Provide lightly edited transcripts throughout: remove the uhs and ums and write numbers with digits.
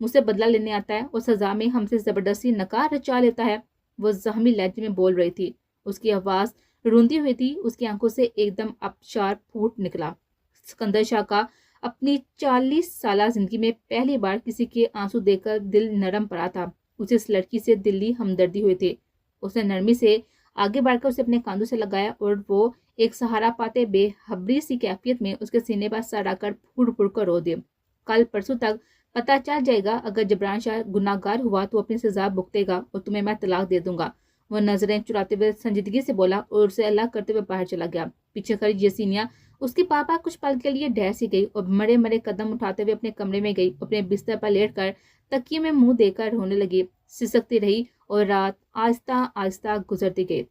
مجھ سے بدلہ لینے آتا ہے اور سزا میں ہم سے زبردستی نکاح رچا لیتا ہے۔ وہ زخمی لہجے میں بول رہی تھی، اس کی آواز روندی ہوئی تھی، اس کی آنکھوں سے ایک دم آبشار پھوٹ نکلا۔ سکندر شاہ کا اپنی 40 سالہ زندگی میں پہلی بار کسی کے آنسو دیکھ کر دل نرم پڑا تھا۔ اسے اس لڑکی سے دلی ہمدردی ہوئی تھی۔ اس نے نرمی سے آگے بڑھ کر اسے اپنے کاندھوں سے لگایا اور وہ ایک سہارا پاتے بے خبری سی کیفیت میں اس کے سینے پر سر آ کر پھوڑ پھوڑ کر رو دے۔ کل پرسوں تک پتہ چل جائے گا، اگر جبران شاہ گناہ گار ہوا تو اپنی سزا بھگتے گا اور تمہیں میں طلاق دے دوں گا۔ وہ نظریں چراتے ہوئے سنجیدگی سے بولا اور اسے اللہ کرتے ہوئے باہر چلا گیا۔ پیچھے کھڑی یسینیا اس کی پاپا کچھ پل کے لیے ڈر سی گئی اور مرے مرے قدم اٹھاتے ہوئے اپنے کمرے میں گئی، اپنے بستر پر لیٹ کر تکیے میں منہ دے کر رونے لگی، سسکتی رہی اور رات آہستہ آہستہ گزرتی گئی۔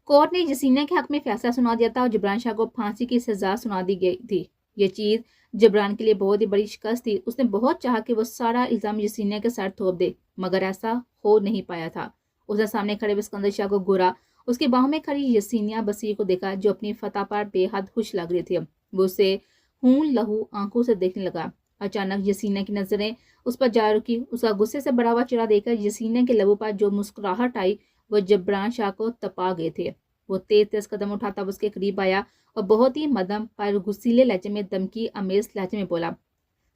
کورٹ نے یسینیا کے حق میں فیصلہ سنا دیا تھا اور جبران شاہ کو پھانسی کی سزا سنا دی گئی تھی۔ یہ چیز جبران کے لیے بہت ہی بڑی شکست تھی۔ اس نے بہت چاہا کہ وہ سارا الزام یسینیا کے سر تھوپ دے، مگر ایسا ہو نہیں پایا تھا۔ اس نے سامنے کھڑے ہوئے سکندر شاہ کو گورا، اس کی باہوں میں کھڑی یسینیا بصیر کو دیکھا جو اپنی فتح پر بے حد خوش لگ رہی تھی۔ وہ اسے خون لہو آنکھوں سے دیکھنے لگا۔ اچانک یسینیا کی نظریں اس پر جا رکی۔ اس کا غصے سے بڑا ہوا چہرہ دیکھ کر یسینیا کے لبوں پر جو مسکراہٹ آئی وہ جبران شاہ کو تپا گئے تھے۔ وہ تیز تیز قدم اٹھاتا اس کے قریب آیا اور بہت ہی مدم پر غصیلے لہجے میں دھمکی آمیز لہجے میں بولا،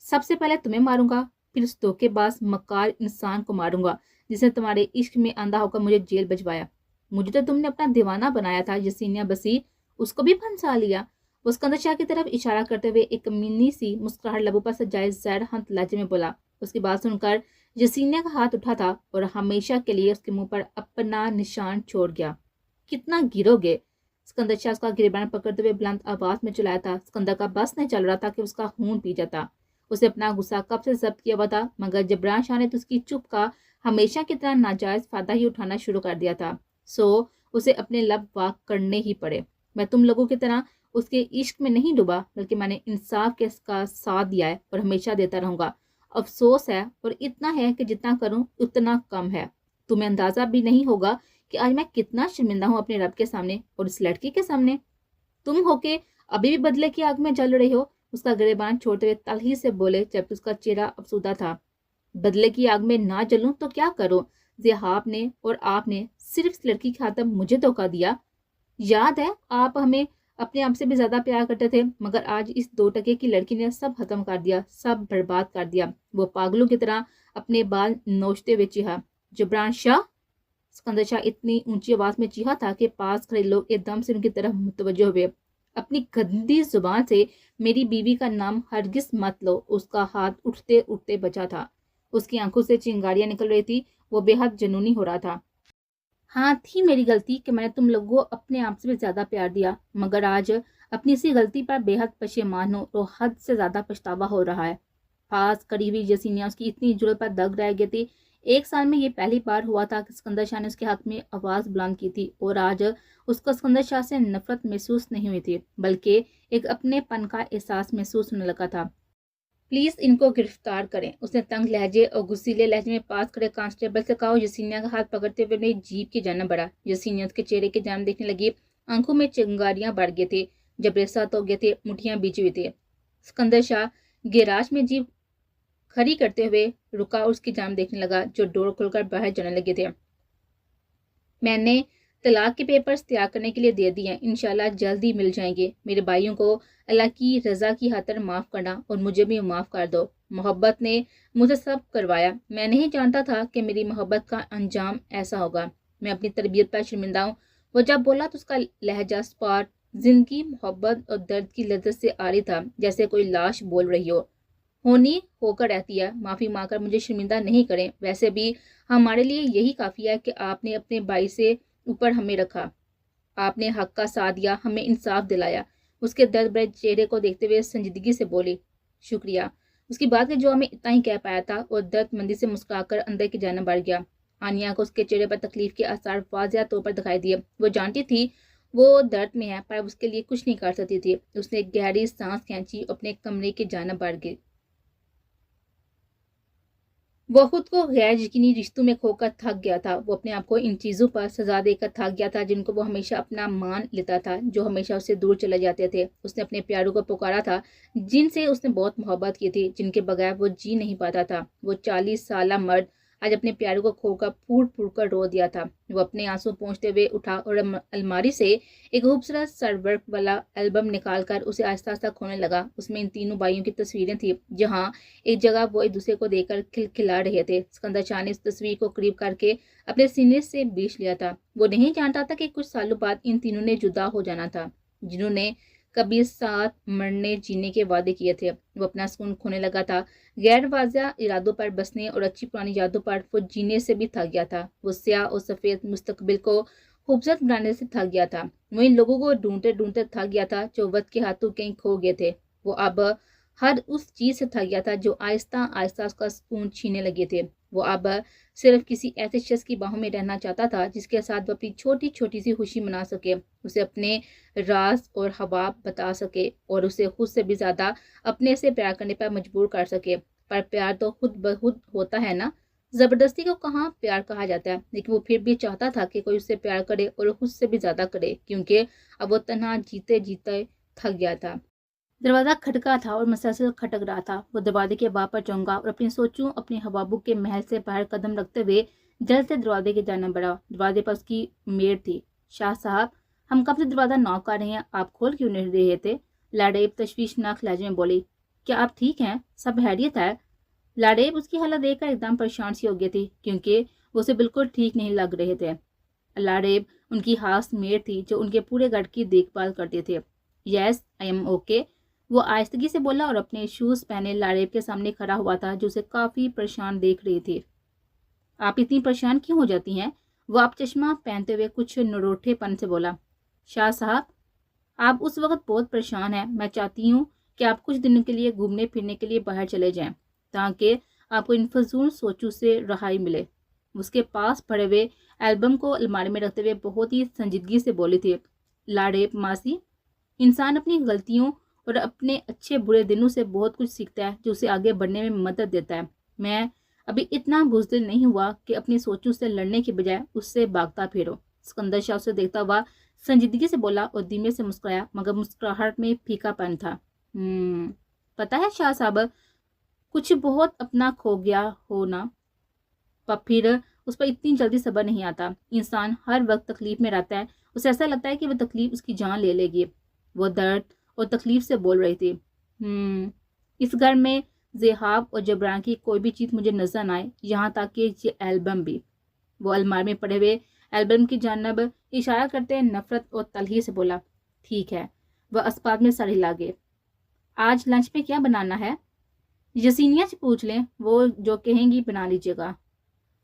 سب سے پہلے تمہیں ماروں گا، پھر اس دھوکے باز مکار انسان کو ماروں گا جس نے تمہارے عشق میں اندھا ہو کر مجھے جیل بھجوایا۔ مجھے تو تم نے اپنا دیوانہ بنایا تھا یسینیا بصیر، اس کو بھی پھنسا لیا۔ وہ سکندر شاہ کی طرف اشارہ کرتے ہوئے ایک کمینی سی مسکراہٹ لبوں پر سجائے زہر ہنت لہجے میں بولا۔ اس کی بات سن کر یسینیا کا ہاتھ اٹھا تھا اور ہمیشہ کے لیے اس کے منہ پر اپنا نشان چھوڑ گیا۔ کتنا گرو گے؟ سکندر شاہ اس کا گریبان پکڑتے ہوئے بلند آواز میں چلایا تھا۔ سکندر کا بس نہیں چل رہا تھا کہ اس کا خون پی جاتا۔ اسے اپنا غصہ کب سے ضبط کیا ہوا تھا، مگر جبران شاہ نے تو اس کی چپ کا ہمیشہ کی طرح ناجائز فائدہ ہی اٹھانا شروع کر دیا تھا، سو اسے اپنے لب واک کرنے ہی پڑے۔ میں تم لوگوں کی طرح اس کے عشق میں نہیں ڈوبا، بلکہ میں نے انصاف کے کا ساتھ دیا ہے اور ہمیشہ دیتا رہوں گا۔ افسوس ہے اور اتنا ہے کہ جتنا کروں اتنا کم ہے۔ تمہیں اندازہ بھی نہیں ہوگا کہ آج میں کتنا شرمندہ ہوں اپنے رب کے سامنے اور اس لڑکی کے سامنے۔ تم ہو کہ ابھی بھی بدلے کی آگ میں جل رہے ہو، اس کا گریبان چھوڑتے ہوئے تلخی سے بولے جبکہ اس کا چہرہ افسردہ تھا۔ بدلے کی آگ میں نہ جلوں تو کیا کروں؟ ضیاء نے اور آپ نے صرف اس لڑکی کی خاطر مجھے دھوکہ دیا۔ یاد ہے آپ ہمیں اپنے آپ سے بھی زیادہ پیار کرتے تھے، مگر آج اس 2 ٹکے کی لڑکی نے سب ختم کر دیا، سب برباد کر دیا۔ وہ پاگلوں کی طرح اپنے بال نوچتے ہوئے چیخا، جبران شاہ! سکندر شاہ اتنی اونچی آواز میں چیخا تھا کہ پاس کھڑے لوگ ایک دم سے ان کی طرف متوجہ ہوئے۔ اپنی گندی زبان سے میری بیوی کا نام ہرگز مت لو، اس کا ہاتھ اٹھتے اٹھتے بچا تھا۔ اس کی آنکھوں سے چنگاریاں نکل رہی تھی، وہ بے حد جنونی ہو رہا تھا۔ ہاں تھی میری غلطی کہ میں نے تم لوگوں کو اپنے آپ سے بھی زیادہ پیار دیا، مگر آج اپنی اسی غلطی پر بے حد پشیمان ہوں اور حد سے زیادہ پچھتاوا ہو رہا ہے۔ پاس کڑی ہوئی یسینیا اس کی اتنی جرت پر دگ رہ گئی تھی۔ 1 سال میں یہ پہلی بار ہوا تھا کہ سکندر شاہ نے اس کے حق میں آواز بلند کی تھی، اور آج اس کو سکندر شاہ سے نفرت محسوس نہیں ہوئی تھی، بلکہ ایک اپنے پن کا احساس محسوس ہونے لگا تھا۔ پلیز ان کو گرفتار کریں، اس نے تنگ لہجے اور غصیلے لہجے میں پاس کھڑے کانسٹیبل سے کہا۔ یسینیا کا ہاتھ پکڑتے ہوئے اپنی جیپ کی جانب بڑھا۔ یسینیا اس کے چہرے کی جانب دیکھنے لگی، آنکھوں میں چنگاریاں بڑھ گئی تھی، جبڑے سخت ہو گئے تھے، مٹھیاں بیچی ہوئی تھی۔ سکندر شاہ گیراج میں جیپ کھڑی کرتے ہوئے رکا اور اس کی جانب دیکھنے لگا جو ڈور کھول کر باہر جانے لگے تھے۔ میں نے طلاق کے پیپرز تیار کرنے کے لیے دے دیے ہیں، انشاءاللہ جلد ہی مل جائیں گے۔ میرے بھائیوں کو اللہ کی رضا کی خاطر معاف کرنا اور مجھے بھی معاف کر دو۔ محبت نے مجھے سب کروایا، میں نہیں جانتا تھا کہ میری محبت کا انجام ایسا ہوگا۔ میں اپنی تربیت پر شرمندہ ہوں۔ وہ جب بولا تو اس کا لہجہ سپاٹ زندگی، محبت اور درد کی لذت سے آ رہی تھا، جیسے کوئی لاش بول رہی ہونی ہو کر رہتی ہے۔ معافی مانگ کر مجھے شرمندہ نہیں کریں، ویسے بھی ہمارے لیے یہی کافی ہے کہ آپ نے اپنے بھائی سے اوپر ہمیں رکھا، آپ نے حق کا ساتھ دیا، ہمیں انصاف دلایا۔ اس کے درد بھرے چہرے کو دیکھتے ہوئے سنجیدگی سے بولی، شکریہ۔ اس کی بات کے جو ہمیں اتنا ہی کہہ پایا تھا اور درد مندی سے مسکرا کر اندر کی جانب بڑھ گیا۔ آنیا کو اس کے چہرے پر تکلیف کے آثار واضح طور پر دکھائی دیے۔ وہ جانتی تھی وہ درد میں ہے، پر اس کے لیے کچھ نہیں کر سکتی تھی۔ اس نے ایک گہری سانس کھینچی اور اپنے کمرے کی جانب بڑھ گئی۔ وہ خود کو غیر یقینی رشتوں میں کھو کر تھک گیا تھا. وہ اپنے آپ کو ان چیزوں پر سزا دے کر تھک گیا تھا جن کو وہ ہمیشہ اپنا مان لیتا تھا, جو ہمیشہ اس سے دور چلے جاتے تھے. اس نے اپنے پیاروں کو پکارا تھا جن سے اس نے بہت محبت کی تھی, جن کے بغیر وہ جی نہیں پاتا تھا. وہ 40 سالہ مرد آج اپنے پیاروں کو کھو کر پھوٹ پھوٹ کر رو دیا تھا. وہ اپنے آنسو پہنچتے ہوئے اٹھا اور الماری سے ایک خوبصورت سر ورک والا البم نکال کر اسے آہستہ آہستہ کھولنے لگا. اس میں ان تینوں بھائیوں کی تصویریں تھیں, جہاں ایک جگہ وہ ایک دوسرے کو دیکھ کر کھلکھلا رہے تھے. اسکندر شاہ نے اس تصویر کو قریب کر کے اپنے سینے سے بیچ لیا تھا. وہ نہیں جانتا تھا کہ کچھ سالوں بعد ان تینوں نے جدا ہو جانا تھا, جنہوں نے کبھی ساتھ مرنے جینے کے وعدے کیے تھے. وہ اپنا سکون کھونے لگا تھا. غیر واضح ارادوں پر بسنے اور اچھی پرانی یادوں پر وہ جینے سے بھی تھک گیا تھا. وہ سیاہ اور سفید مستقبل کو خوبصورت بنانے سے تھک گیا تھا. وہ ان لوگوں کو ڈھونڈتے ڈھونڈتے تھک گیا تھا جو وقت کے ہاتھوں کہیں کھو گئے تھے. وہ اب ہر اس چیز سے تھک گیا تھا جو آہستہ آہستہ اس کا سکون چھینے لگے تھے. وہ اب صرف کسی ایسے شخص کی باہوں میں رہنا چاہتا تھا جس کے ساتھ وہ اپنی چھوٹی چھوٹی سی خوشی منا سکے, اسے اپنے راز اور خواب بتا سکے اور اسے خود سے بھی زیادہ اپنے سے پیار کرنے پر مجبور کر سکے. پر پیار تو خود بخود ہوتا ہے نا, زبردستی کو کہاں پیار کہا جاتا ہے. لیکن وہ پھر بھی چاہتا تھا کہ کوئی اس سے پیار کرے اور خود سے بھی زیادہ کرے, کیونکہ اب وہ تنہا جیتے جیتے تھک گیا تھا. دروازہ کھٹکا تھا اور مسلسل کھٹک رہا تھا. وہ دروازے کے باہر پر چونکا اور اپنی سوچوں اپنے حبابوں کے محل سے باہر قدم رکھتے ہوئے جلد سے دروازے کی جانب بڑھا. دروازے پر اس کی میڈ تھی. شاہ صاحب, ہم کب سے دروازہ نوک کر رہے ہیں, آپ کھول کیوں نہیں رہے تھے؟ لاڈیب تشویشناک لہجے میں بولی. کیا آپ ٹھیک ہیں؟ سب خیریت ہے؟ لاڈیب اس کی حالت دیکھ کر ایک دم پریشان سی ہو گئی تھی, کیونکہ وہ اسے بالکل ٹھیک نہیں لگ رہے تھے. لاڈیب ان کی خاص میڈ تھی جو ان کے پورے گھر کی دیکھ بھال کرتے تھے. یس آئی ایم اوکے, وہ آہستگی سے بولا اور اپنے شوز پہنے لاڈیب کے سامنے کھڑا ہوا تھا جو اسے کافی پریشان دیکھ رہی تھی. آپ اتنی پریشان کیوں ہو جاتی ہیں؟ وہ آپ چشمہ پہنتے ہوئے کچھ نروٹھے پن سے بولا. شاہ صاحب, آپ اس وقت بہت پریشان ہیں. میں چاہتی ہوں کہ آپ کچھ دنوں کے لیے گھومنے پھرنے کے لیے باہر چلے جائیں تاکہ آپ کو ان فضول سوچوں سے رہائی ملے. اس کے پاس پڑے ہوئے البم کو الماری میں رکھتے ہوئے بہت ہی سنجیدگی سے بولی تھی. لاڈیب ماسی, انسان اپنی غلطیوں اور اپنے اچھے برے دنوں سے بہت کچھ سیکھتا ہے جو اسے آگے بڑھنے میں مدد دیتا ہے. میں ابھی اتنا بزدل نہیں ہوا کہ اپنی سوچوں سے لڑنے کے بجائے اس سے بھاگتا پھرو. اسکندر شاہ اسے دیکھتا ہوا سنجیدگی سے بولا اور دھیمے سے مسکرایا, مگر مسکراہٹ میں پھیکا پن تھا. پتہ ہے شاہ صاحب, کچھ بہت اپنا کھو گیا ہو نا, پھر اس پر اتنی جلدی صبر نہیں آتا. انسان ہر وقت تکلیف میں رہتا ہے, اسے ایسا لگتا ہے کہ وہ تکلیف اس کی جان لے لے گی. وہ درد اور تکلیف سے بول رہی تھی. اس گھر میں ذہاب اور جبران کی کوئی بھی چیز مجھے نظر نہ آئے, یہاں تک کہ یہ البم بھی. وہ المار میں پڑے ہوئے البم کی جانب اشارہ کرتے نفرت اور تلخی سے بولا. ٹھیک ہے. وہ اسباب میں سر ہلا گئے. آج لنچ میں کیا بنانا ہے؟ یسینیہ سے پوچھ لیں, وہ جو کہیں گی بنا لیجیے گا.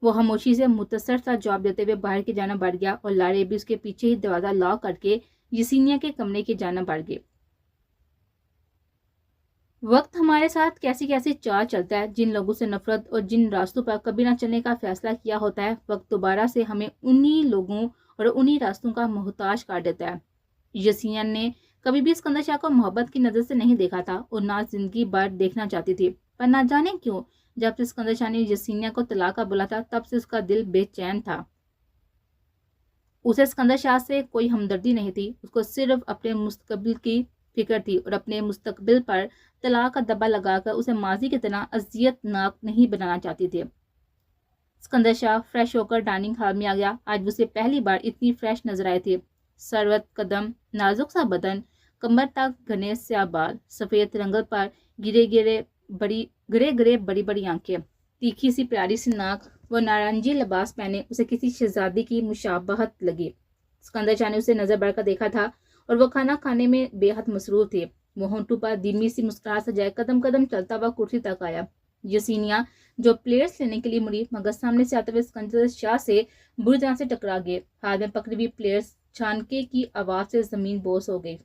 وہ خاموشی سے متصر سا جواب دیتے ہوئے باہر کی جانب بڑھ گیا اور لاڈیب بھی اس کے پیچھے ہی دروازہ لاک کر کے یسینیہ کے کمرے کی جانب بڑھ گئے. وقت ہمارے ساتھ کیسی کیسی چال چلتا ہے. جن لوگوں سے نفرت اور جن راستوں پر کبھی نہ چلنے کا فیصلہ کیا ہوتا ہے, وقت دوبارہ سے ہمیں انہی لوگوں اور انہی راستوں کا محتاج کر دیتا ہے. یسینیہ نے کبھی بھی اسکندر شاہ کو محبت کی نظر سے نہیں دیکھا تھا اور نہ زندگی بھر دیکھنا چاہتی تھی, پر نہ جانے کیوں جب سے اسکندر شاہ نے یسینیہ کو طلاق کا بولا تھا تب سے اس کا دل بے چین تھا. اسے اسکندر شاہ سے کوئی ہمدردی نہیں تھی, اس کو صرف اپنے مستقبل کی فکر تھی اور اپنے مستقبل پر طلاق کا دبا لگا کر اسے ماضی کی طرح اذیت ناک نہیں بنانا چاہتی تھی. اسکندر شاہ فریش ہو کر ڈائننگ ہال میں آ گیا. آج وہ اسے پہلی بار اتنی فریش نظر آئی تھی. سروت قدم, نازک سا بدن, کمر تک گھنے سیاہ بال, سفید رنگت پر گرے گرے بڑی بڑی آنکھیں, تیکھی سی پیاری سی ناک. وہ نارنجی لباس پہنے اسے کسی شہزادی کی مشابہت لگی. اسکندر شاہ نے اسے نظر بڑھ کر دیکھا تھا اور وہ کھانا کھانے میں بے حد مصروف تھی. وہ ہونٹوں پر دھیمی سی مسکراہٹ سجائے قدم قدم چلتا ہوا کرسی تک آیا. یسینیہ جو پلیٹس لینے کے لیے مڑی, مگر سامنے سے آتے ہوئے اسکندر شاہ سے بری طرح سے ٹکرا گئے. ہاتھ میں پکڑی ہوئی پلیٹس چھانکے کی آواز سے زمین بوس ہو گئی.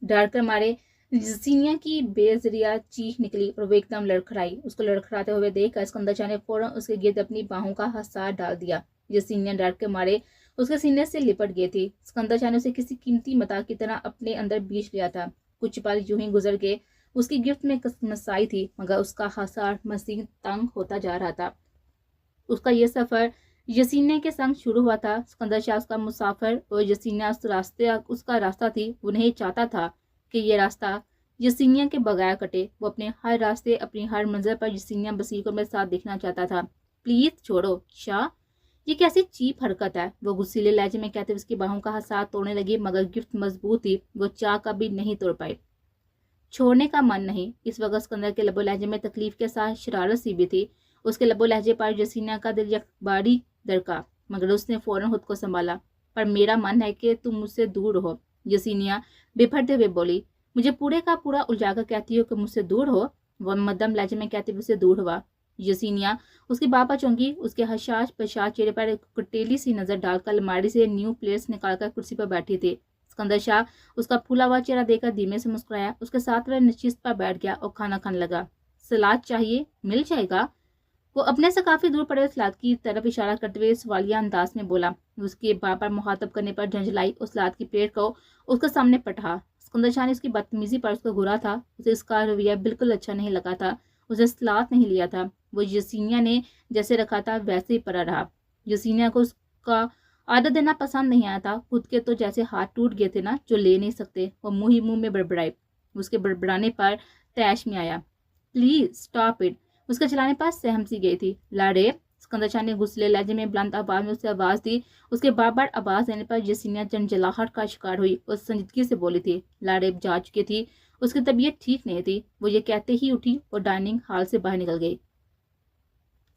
ڈر کر مارے یسینیہ کی بے ذریعہ چیخ نکلی اور وہ ایک دم لڑکھڑائی. اس کو لڑکھڑاتے ہوئے دیکھ کر اسکندر شاہ نے فوراً اس کے گرد اپنی باہوں کا حصار ڈال دیا. یسینیہ ڈر کے مارے اس کے سینے سے لپٹ گئی تھی. اسکندر شاہ نے اسے کسی قیمتی متاع کی طرح اپنے اندر بیچ لیا تھا. کچھ پل یوں ہی گزر گئے. اس کی گرفت میں مسائی تھی، مگر اس کا حسار مزید تنگ ہوتا جا رہا تھا۔ اس کا یہ سفر یسینیہ کے سنگ شروع ہوا تھا۔ اسکندر شاہ اس کا مسافر اور یسینیہ اس کا راستہ تھی۔ وہ نہیں چاہتا تھا کہ یہ راستہ یسینیہ کے بغیر کٹے۔ وہ اپنے ہر راستے، اپنی ہر منزل پر یسینیہ بصیر کو میرے ساتھ دیکھنا چاہتا تھا۔ پلیز چھوڑو شاہ، یہ کیسی چیپ حرکت ہے، وہ غصیلے لہجے میں کہتے ہوئے اس کی باہوں کا حساس توڑنے لگی، مگر گرفت مضبوط تھی، وہ چاہ کبھی نہیں توڑ پائی۔ چھوڑنے کا من نہیں۔ اس وقت اسکندر کے لب و لہجے میں تکلیف کے ساتھ شرارت سی بھی تھی۔ اس کے لب و لہجے پر یسینیہ کا دل یک باری دھڑکا، مگر اس نے فوراً خود کو سنبھالا۔ پر میرا من ہے کہ تم مجھ سے دور رہو، یسینیہ بپھرتے ہوئے بولی۔ مجھے پورے کا پورا الجھا کر کہتی ہو کہ مجھ سے دور ہو؟ وہ مدھم لہجے میں کہتے ہوئے سے دور ہوا۔ یسینیہ اس کی بات پر چونکی، اس کے حشاش بشاش چہرے پر ایک کٹیلی سی نظر ڈال کر الماری سے نیو پلیٹس نکال کر کرسی پر بیٹھی تھی۔ اسکندر شاہ اس کا پھولا ہوا چہرہ دیکھ کر دھیمے سے مسکرایا، اس کے ساتھ وہ نشست پر بیٹھ گیا اور کھانا کھانے لگا۔ سلاد چاہیے؟ مل جائے گا؟ وہ اپنے سے کافی دور پڑے سلاد کی طرف اشارہ کرتے ہوئے سوالیہ انداز میں بولا۔ اس کی بار بار مخاطب کرنے پر جھنجھلائی اور سلاد کی پلیٹ کو اس کے سامنے پٹھا۔ اسکندر شاہ نے اس کی بدتمیزی پر اس کو گھورا تھا۔ اسے اس کا رویہ بالکل اچھا نہیں لگا تھا۔ اسے سلاد نہیں لیا تھا۔ وہ یسینیہ نے جیسے رکھا تھا ویسے ہی پڑا رہا۔ یسینیہ کو اس کا آرڈر دینا پسند نہیں آیا تھا۔ خود کے تو جیسے ہاتھ ٹوٹ گئے تھے نا، جو لے نہیں سکتے۔ وہ منہ ہی منہ میں بڑبڑائی۔ اس کے بڑبڑانے پر تیش میں آیا۔ Please stop it. اس کے چلانے پر سہم سی گئی تھی۔ لاڑے، اسکندر شاہ نے غصلے لہجے میں بلند آواز میں اسے آواز دی۔ اس کے بار بار آواز دینے پر یسینیہ جنجلاہٹ کا شکار ہوئی اور سنجیدگی سے بولی تھی۔ لاڑیب جا چکی تھی، اس کی طبیعت ٹھیک نہیں تھی۔ وہ یہ کہتے ہی اٹھی اور ڈائننگ ہال سے باہر نکل گئی۔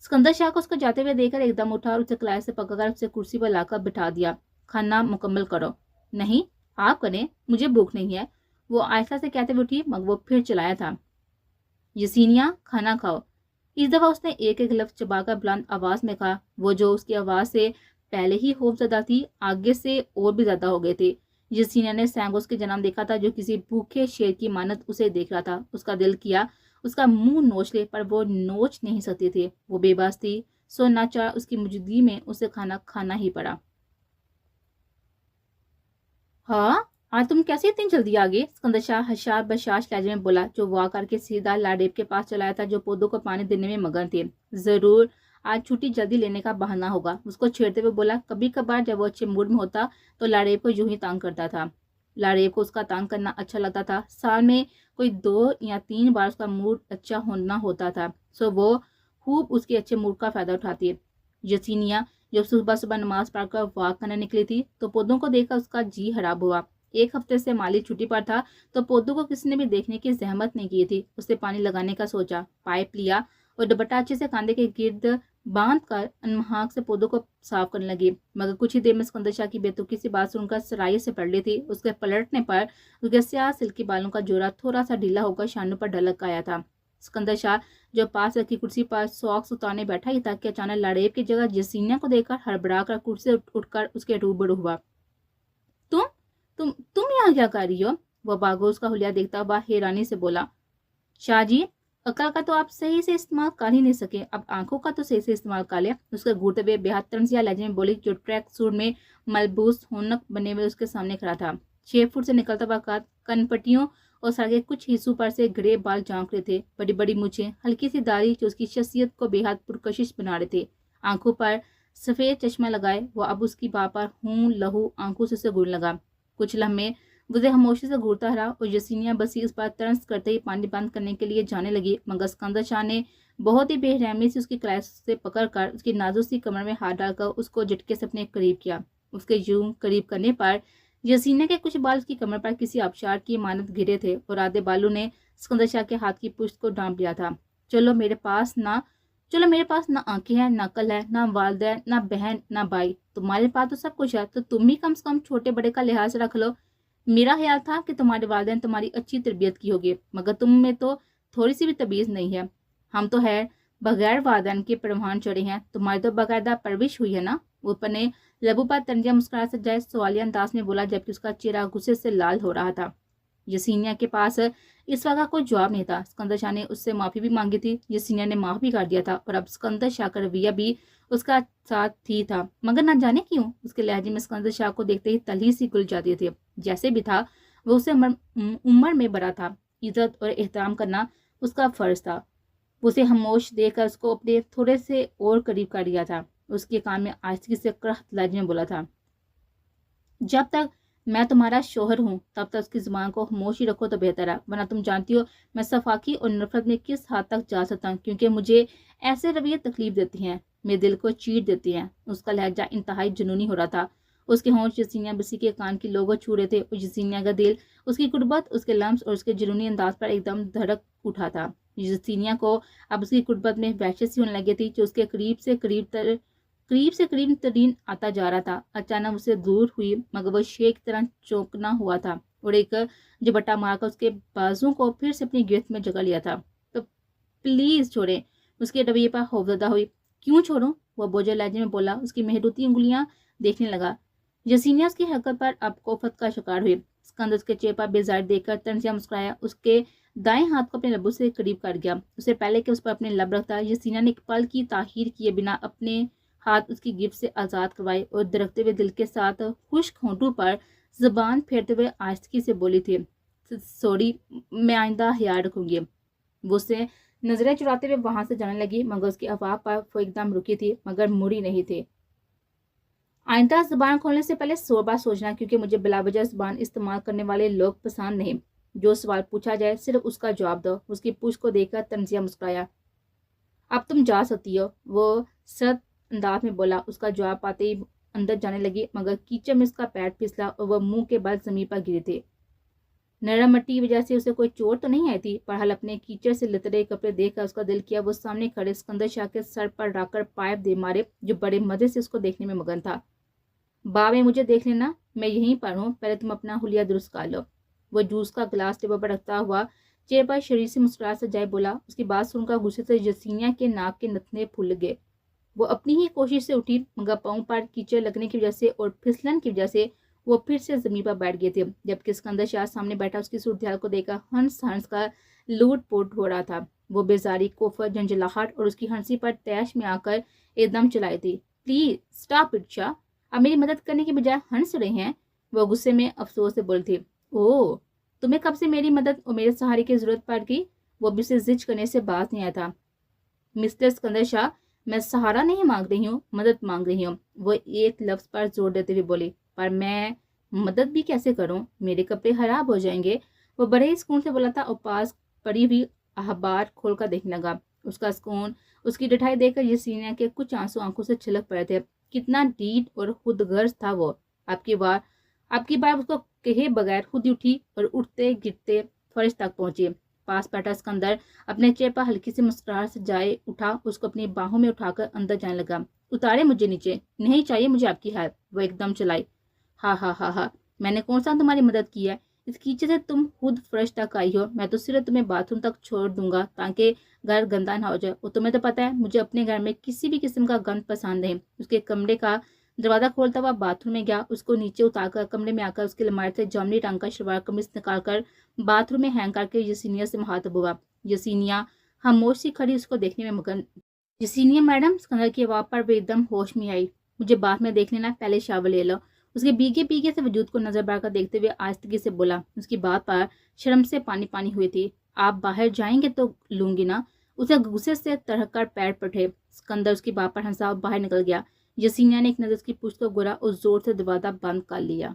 اسکندر شاہ کو اس کو جاتے ہوئے دیکھ کر ایک دم اٹھا اور اسے کلائی سے پکڑ کر اسے کرسی پر لا کر بٹھا دیا۔ کھانا مکمل کرو۔ نہیں، آپ کریں، مجھے بھوک نہیں ہے، وہ آہستہ سے کہتے ہوئے اٹھی، مگر وہ پھر چلایا تھا۔ یسینیہ، کھانا کھاؤ۔ اس دفعہ اس نے ایک ایک لفظ چبا کر بلند آواز میں کہا۔ وہ جو اس کی آواز سے پہلے ہی خوف زدہ تھی، آگے سے اور بھی زیادہ ہو گئے تھے۔ یسینیہ نے سینگوس کے جنم دیکھا تھا، جو کسی بھوکے شیر کی مانند اسے دیکھ رہا تھا۔ اس کا دل کیا اس کا منہ نوچ لے، پر وہ نوچ نہیں سکتی تھی۔ وہ بے بس تھی، سو ناچار اس کی موجودگی میں اسے کھانا کھانا ہی پڑا۔ ہاں، آج تم کیسے اتنی جلدی آگے؟ اسکندر شاہ حشار بشاش لہجے میں بولا، جو وا کر کے سیدھا لاڑیب کے پاس چلایا تھا، جو پودوں کو پانی دینے میں مگن تھے۔ ضرور آج چھٹی جلدی لینے کا بہانہ ہوگا، اس کو چھیڑتے ہوئے بولا۔ کبھی کبھار جب وہ اچھے موڈ میں ہوتا تو لاڑیب کو یوں ہی تانگ کرتا تھا۔ لاڑیب کو اس کا تانگ کرنا اچھا لگتا تھا۔ سال میں کوئی 2 یا 3 بار اس کا موڈ اچھا ہونا ہوتا تھا، سو وہ خوب اس کے اچھے موڈ کا فائدہ اٹھاتی ہے۔ یسینیہ جب صبح صبح نماز پڑھ کر واک کرنے نکلی تھی تو پودوں کو دیکھ کر اس کا جی خراب ہوا۔ 1 ہفتے سے مالی چھٹی پر تھا تو پودوں کو کسی نے بھی دیکھنے کی زحمت نہیں کی تھی۔ اس نے پانی لگانے کا سوچا، پائپ لیا اور دوپٹہ اچھے سے کاندھے کے گرد باندھ کر انمہاک سے پودوں کو صاف کرنے لگی، مگر کچھ ہی دیر میں اسکندر شاہ کی بے تکی سی بات سن کر سرائے سے پڑ لی تھی۔ اس کے پلٹنے پر اس کے سیاہ سلکی بالوں کا جوڑا تھوڑا سا ڈھیلا ہو کر شانوں پر ڈھلک آیا تھا۔ اسکندر شاہ جو پاس رکھی کرسی پر سوکس اتارنے بیٹھا ہی تھا کہ اچانک لاڑیب کی جگہ یسینیہ کو دیکھ کر ہڑبڑا کر کرسی سے اٹھ کر اس کے روبرو ہوا۔ تم یہاں کیا کر رہی ہو؟ وہ باگوش کا حلیہ دیکھتا ہوا حیرانی سے بولا۔ شاہ جی، عقل کا تو آپ صحیح سے استعمال کر ہی نہیں سکے، اب آنکھوں کا تو صحیح سے استعمال کر لیا۔ اس کے گھورتے ہوئے بے حد طنزیہ لہجے میں بولی، جو ٹریک سوٹ میں ملبوس ہونک بنے ہوئے اس کے سامنے کھڑا تھا۔ 6 فٹ سے نکلتا ہوا کن پٹیوں اور سر کے کچھ حصوں پر سے گرے بال جھانک رہے تھے۔ بڑی بڑی مونچھیں، ہلکی سی داڑھی جو اس کی شخصیت کو بے حد پرکشش بنا رہے تھے۔ آنکھوں پر سفید چشمہ لگائے وہ اب اس کی بات پر ہوں لہو آنکھوں سے اسے گھورنے لگا۔ کچھ لمحے وہ خاموشی سے گھورتا رہا اور یسینیہ بصیر اس پر طنز کرتے ہی پانی بند کرنے کے لیے جانے لگی، مگر اسکندر شاہ نے بہت ہی بے رحمی سے اس کی کلائی سے پکڑ کر اس کی نازک سی کمر میں ہاتھ ڈال کر اس کو جھٹکے سے اپنے قریب کیا۔ اس کے یوں قریب کرنے پر یسینیہ کے کچھ بال اس کی کمر پر کسی آبشار کی مانند گرے تھے اور آدھے بالوں نے اسکندر شاہ کے ہاتھ کی پشت کو ڈھانپ لیا تھا۔ چلو میرے پاس نہ آنکھیں ہیں، نہ عقل ہے، نہ والدین، نہ بہن، نہ بھائی۔ تمہارے پاس تو سب کچھ ہے، تو تم ہی کم سے کم چھوٹے بڑے کا لحاظ رکھ لو۔ میرا خیال تھا کہ تمہارے والدین تمہاری اچھی تربیت کی ہوگی، مگر تم میں تو تھوڑی سی بھی تمیز نہیں ہے۔ ہم تو ہے بغیر والدین کے پروان چڑھے ہیں، تمہاری تو باقاعدہ پرورش ہوئی ہے نا۔ اوپر نے لبوں پر طنزیہ مسکراہٹ سے جائے سوالیہ انداز میں بولا، جبکہ اس کا چہرہ غصے سے لال ہو رہا تھا۔ یسینیہ کے پاس اس وقت کوئی جواب نہیں تھا۔ اسکندر شاہ نے اس سے معافی بھی مانگی تھی، یسینیہ نے معاف بھی کر دیا تھا، اور اب اسکندر شاہ کا رویہ بھی اس کا ساتھ ہی تھا، مگر نہ جانے کیوں اس کے لہجے میں اسکندر شاہ کو دیکھتے ہی تلی سی گل جاتی تھی۔ جیسے بھی تھا وہ اسے عمر میں بڑا تھا، عزت اور احترام کرنا اس کا فرض تھا۔ وہ اسے خاموش دیکھ کر اس کو اپنے تھوڑے سے اور قریب کر لیا تھا۔ اس کے کان میں آہستگی سے کرخت لہجے میں بولا تھا، جب تک میں تمہارا شوہر ہوں تب تک اس کی زبان کو خاموش ہی رکھو تو بہتر ہے، ورنہ تم جانتی ہو میں صفاقی اور نفرت میں کس حد تک جا سکتا ہوں، کیونکہ مجھے ایسے رویے تکلیف دیتی ہیں، میرے دل کو چیٹ دیتی ہیں۔ اس کا لہجہ انتہائی جنونی ہو رہا تھا۔ اس کے ہونٹ یسینیہ بسی کے کان کی لوگوں چھو رہے تھے اور یسینیہ کا دل اس کی قربت، اس کے لمس اور اس کے جنونی انداز پر ایک دم دھڑک اٹھا تھا۔ یسینیہ کو اب اس کی قربت میں وحشت سی ہونے لگی تھی جو اس کے قریب سے قریب ترین آتا جا رہا تھا۔ اچانک اسے دور ہوئی مگر وہ شیر کی طرح چونکنا ہوا تھا اور ایک جبٹا مار کر اس کے بازو کو پھر سے اپنی گرفت میں جگڑ لیا تھا۔ تو پلیز چھوڑیں، اس کے رویے پر خوفزدہ ہوئی۔ کیوں چھوڑوں؟ وہ بوجھل لہجے میں بولا۔ اس کی محدودی انگلیاں دیکھنے لگا۔ یسینیہ اس کی حرکت پر اب کوفت کا شکار ہوئی۔ اسکندر اس کے چہرے پر بیزاری دیکھ کر تنزیہ مسکرایا، اس کے دائیں ہاتھ کو اپنے لبوں سے قریب کر گیا۔ اسے پہلے کہ اس پر اپنے لب رکھتا، یسینیہ نے ایک پل کی تاخیر کیے بنا اپنے ہاتھ اس کی گرفت سے آزاد کروائے اور درکتے ہوئے دل کے ساتھ خشک ہونٹوں پر زبان پھیرتے ہوئے آہستگی سے بولی تھی، سوری، میں آئندہ خیال رکھوں گی۔ وہ اسے نظریں چراتے ہوئے وہاں سے جانے لگی مگر اس کی آواز پر وہ ایک دم رکی تھی مگر مڑی نہیں تھی۔ آئندہ زبان کھولنے سے پہلے 100 بار سوچنا، کیونکہ مجھے بلا وجہ زبان استعمال کرنے والے لوگ پسند نہیں۔ جو سوال پوچھا جائے صرف اس کا جواب دو۔ اس کی پوچھ کو دیکھ کر تنزیہ مسکرایا۔ اب تم جا سکتی ہو، وہ سرد انداز میں بولا۔ اس کا جواب پاتے ہی اندر جانے لگی مگر کیچڑ میں اس کا پیر پھسلا اور وہ منہ کے بل زمین پر گری تھی۔ نرم مٹی کی وجہ سے اسے کوئی چوٹ تو نہیں آئی تھی، بہرحال اپنے کیچڑ سے لتڑے کپڑے دیکھ کر اس کا دل کیا وہ سامنے کھڑے اسکندر شاہ کے سر پر رکھ کر پائپ دے مارے جو بڑے مزے سے اس کو دیکھنے میں مگن تھا۔ بابے مجھے دیکھ لینا، میں یہیں پر ہوں، پہلے تم اپنا حلیہ درست کر لو۔ وہ جوس کا گلاس ٹیبل پر رکھتا ہوا چہرے پر شریر سے مسکراہٹ سجائے بولا۔ اس کی بات سن کر غصے سے یسینیہ کے ناک کے نتنے پھول گئے۔ وہ اپنی ہی کوشش سے اٹھی مگر پاؤں پر کیچڑ لگنے کی وجہ سے اور پھسلن کی وجہ سے وہ پھر سے زمین پر بیٹھ گئے تھے، جبکہ اسکندر شاہ سامنے بیٹھا اس کی صورتحال کو دیکھ کر ہنس کر لوٹ پوٹ ہو رہا تھا۔ وہ بیزاری، کوفت، جھنجھلاہٹ اور اس کی ہنسی پر تیش میں آ کر ایک دم چلائی تھی۔ پلیز اسٹاپ اٹ شاہ، اب میری مدد کرنے کے بجائے ہنس رہے ہیں، وہ غصے میں افسوس سے بولی تھی۔ اوہ، تمہیں کب سے میری مدد اور میرے سہارے کی ضرورت پڑ گئی؟ وہ بھی اسے زج کرنے سے باز نہیں آیا تھا۔ مسٹر اسکندر شاہ، میں سہارا نہیں مانگ رہی ہوں، مدد مانگ رہی ہوں، وہ ایک لفظ پر زور دیتے ہوئے بولی۔ پر میں مدد بھی کیسے کروں؟ میرے کپڑے خراب ہو جائیں گے، وہ بڑے ہی سکون سے بولا تھا اور پاس پڑی ہوئی اخبار کھول کر دیکھنے لگا۔ اس کا سکون، اس کی ڈٹھائی دیکھ کر یسینیہ کے کچھ آنسو آنکھوں سے چھلک پڑے تھے۔ کتنا ڈھیٹ اور خود غرض تھا وہ۔ اب کی بار اس کو کہے بغیر خود ہی اٹھی اور اٹھتے گرتے فرش تک پہنچی۔ پاس بیٹھا اسکندر اپنے چہرے پر ہلکی سی مسکراہٹ سے جائے اٹھا، اس کو اپنی باہوں میں اٹھا کر اندر جانے لگا۔ اتارے مجھے نیچے، نہیں چاہیے مجھے آپ کی ہیلپ، وہ ایک دم چلائی۔ ہاں، میں نے کون سا تمہاری مدد کی ہے؟ اس کیچڑ سے تم خود فرش تک آئی ہو، میں تو صرف تمہیں باتھ روم تک چھوڑ دوں گا تاکہ گھر گندا نہ ہو جائے، اور تمہیں تو پتہ ہے مجھے اپنے گھر میں کسی بھی قسم کا گند پسند نہیں۔ اس کے کمرے کا دروازہ کھولتا ہوا باتھ روم میں گیا، اس کو نیچے اتار کر کمرے میں آ کر اس کی الماری سے جامنی رنگ کا شلوار قمیص نکال کر باتھ روم میں ہینگ کر کے یسینیہ سے مخاطب ہوا۔ یسینیہ خاموش سی کھڑی اس کو دیکھنے میں مگن۔ یسینیہ میڈم، اسکندر کی آواز پر وہ ایک دم ہوش میں آئی۔ مجھے بعد میں دیکھ لینا، پہلے شاور لے لو۔ اس کے بھیگے سے وجود کو نظر بڑھ کر دیکھتے ہوئے آہستگی سے بولا۔ اس کی بات پر شرم سے پانی ہوئی تھی۔ آپ باہر جائیں گے تو لوں گی نا؟ اسے غصے سے تڑک کر پیر پٹھے۔ اسکندر اس کی بات پر ہنسا اور باہر نکل گیا۔ یسینیہ نے ایک نظر اس کی پشت کو گورا اور زور سے دروازہ بند کر لیا۔